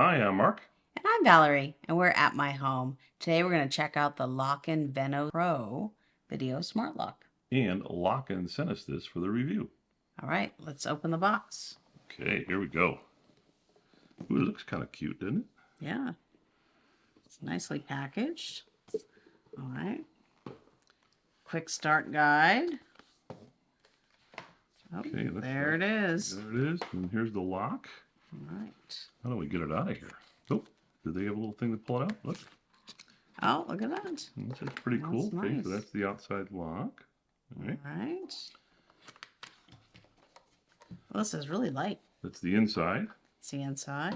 Hi, I'm Mark. And I'm Valerie, and we're at my home. Today we're going to check out the Lockin Veno Pro Video Smart Lock. And Lockin sent us this for the review. All right, let's open the box. Okay, here we go. Ooh, it looks kind of cute, doesn't it? Yeah, it's nicely packaged. All right. Quick start guide. Oh, Okay, there it is. There it is. And here's the lock. All right. How do we get it out of here? Oh, do they have a little thing to pull it out? Look. Oh, look at that. That's pretty cool. Nice. Okay, so that's the outside lock. All right. Well, this is really light. That's the inside. It's the inside.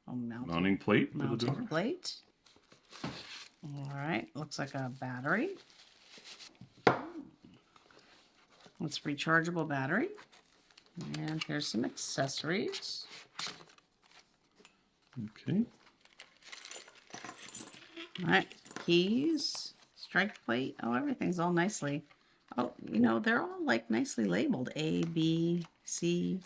Oh, Mounting plate for the door. Mounting plate. All right. Looks like a battery. It's a rechargeable battery. And here's some accessories. Okay. All right. Keys. Strike plate. Oh, everything's all nicely. Oh, you know, they're all like nicely labeled. A, B, C.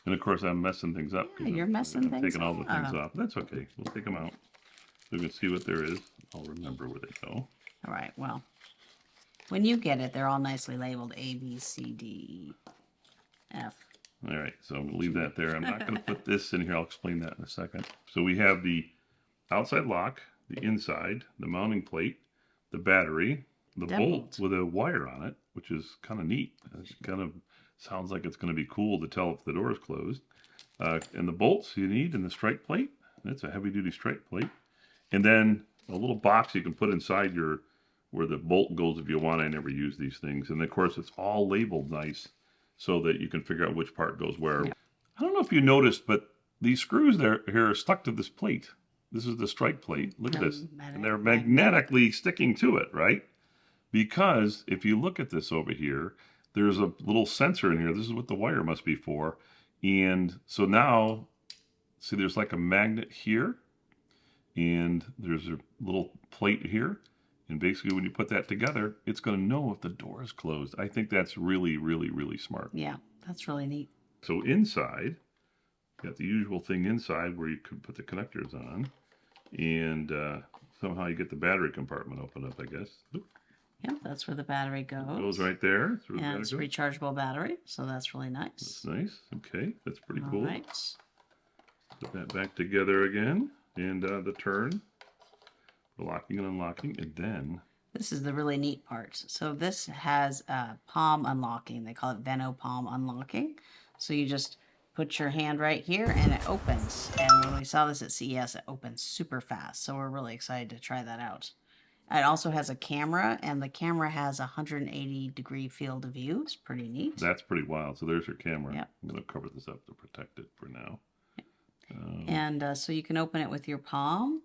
And of course, I'm messing things up. Yeah, you're messing things up. Taking all the things off. That's okay. We'll take them out so we can see what there is. I'll remember where they go. All right. Well, when you get it, they're all nicely labeled A, B, C, D, F. All right, so I'm going to leave that there. I'm not going to put this in here. I'll explain that in a second. So we have the outside lock, the inside, the mounting plate, the battery, the bolt with a wire on it, which is kind of neat. It kind of sounds like it's going to be cool to tell if the door is closed. And the bolts you need, and the strike plate. That's a heavy-duty strike plate. And then a little box you can put inside where the bolt goes if you want. I never use these things. And of course, it's all labeled nice, so that you can figure out which part goes where. Yeah. I don't know if you noticed, but these screws here are stuck to this plate. This is the strike plate. Look at this. And they're magnetically sticking to it, right? Because if you look at this over here, there's a little sensor in here. This is what the wire must be for. And so now, see, there's like a magnet here. And there's a little plate here. And basically, when you put that together, it's going to know if the door is closed. I think that's really, really, really smart. Yeah, that's really neat. So inside, you got the usual thing inside where you could put the connectors on. And somehow you get the battery compartment open up, I guess. Oop. Yep, that's where the battery goes. It goes right there. And it's a rechargeable battery, so that's really nice. That's nice. Okay, that's pretty cool. All right. Put that back together again. And the turn. Locking and unlocking, and then this is the really neat part. So this has palm unlocking. They call it Veno palm unlocking. So you just put your hand right here and it opens. And when we saw this at CES, it opens super fast. So we're really excited to try that out. It also has a camera, and the camera has a 180-degree field of view. It's pretty neat. That's pretty wild. So there's your camera. Yep. I'm going to cover this up to protect it for now. And so you can open it with your palm.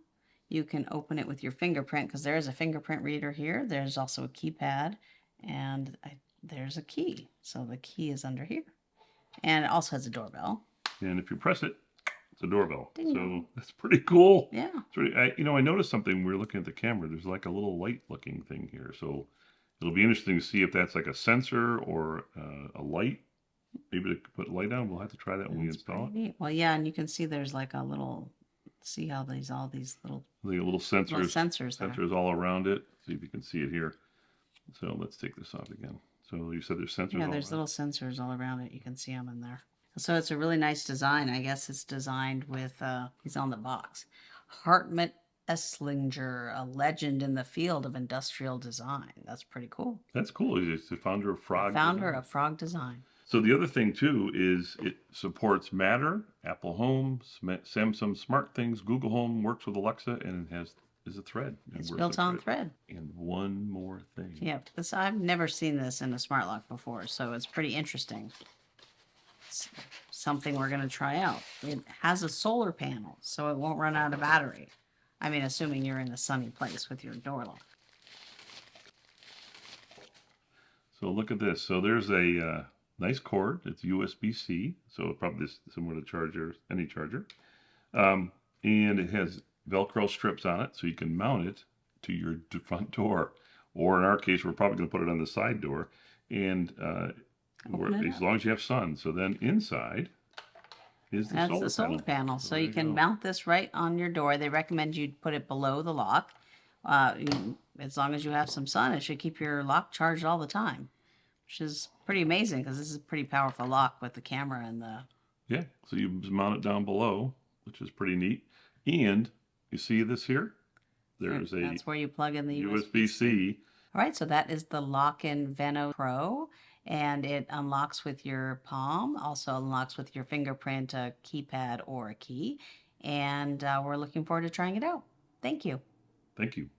You can open it with your fingerprint, because there is a fingerprint reader here. There's also a keypad, and there's a key. So the key is under here. And it also has a doorbell. And if you press it, it's a doorbell. Ding. So that's pretty cool. Yeah. I noticed something when we were looking at the camera. There's like a little light-looking thing here. So it'll be interesting to see if that's like a sensor or a light. Maybe to put light on. We'll have to try that when we install it. Neat. Well, yeah, and you can see there's like a little... See how all these little sensors all around it. See if you can see it here. So let's take this off again. So you said there's sensors. Yeah, there's little sensors all around it. You can see them in there. So it's a really nice design. I guess it's designed with he's on the box. Hartmut Esslinger, a legend in the field of industrial design. That's pretty cool. That's cool. He's the founder of Frog. Founder of Frog Design. So the other thing, too, is it supports Matter, Apple Home, Samsung Smart Things, Google Home, works with Alexa, and it is a thread. It's built on thread. And one more thing. Yep. I've never seen this in a smart lock before, so it's pretty interesting. It's something we're going to try out. It has a solar panel, so it won't run out of battery. I mean, assuming you're in a sunny place with your door lock. So look at this. So there's a... nice cord. It's USB-C, so probably similar to any charger. And it has Velcro strips on it, so you can mount it to your front door. Or in our case, we're probably going to put it on the side door. And as long as you have sun. So then inside, is the That's solar the solar panel. panel. So So there you you can go. mount this right on your door. They recommend you put it below the lock. As long as you have some sun, it should keep your lock charged all the time, which is pretty amazing because this is a pretty powerful lock with the camera and the. Yeah, so you mount it down below, which is pretty neat. And you see this here? There's a That's where you plug in the USB-C. All right, so that is the Lockin Veno Pro, and it unlocks with your palm, also unlocks with your fingerprint, a keypad, or a key. And we're looking forward to trying it out. Thank you. Thank you.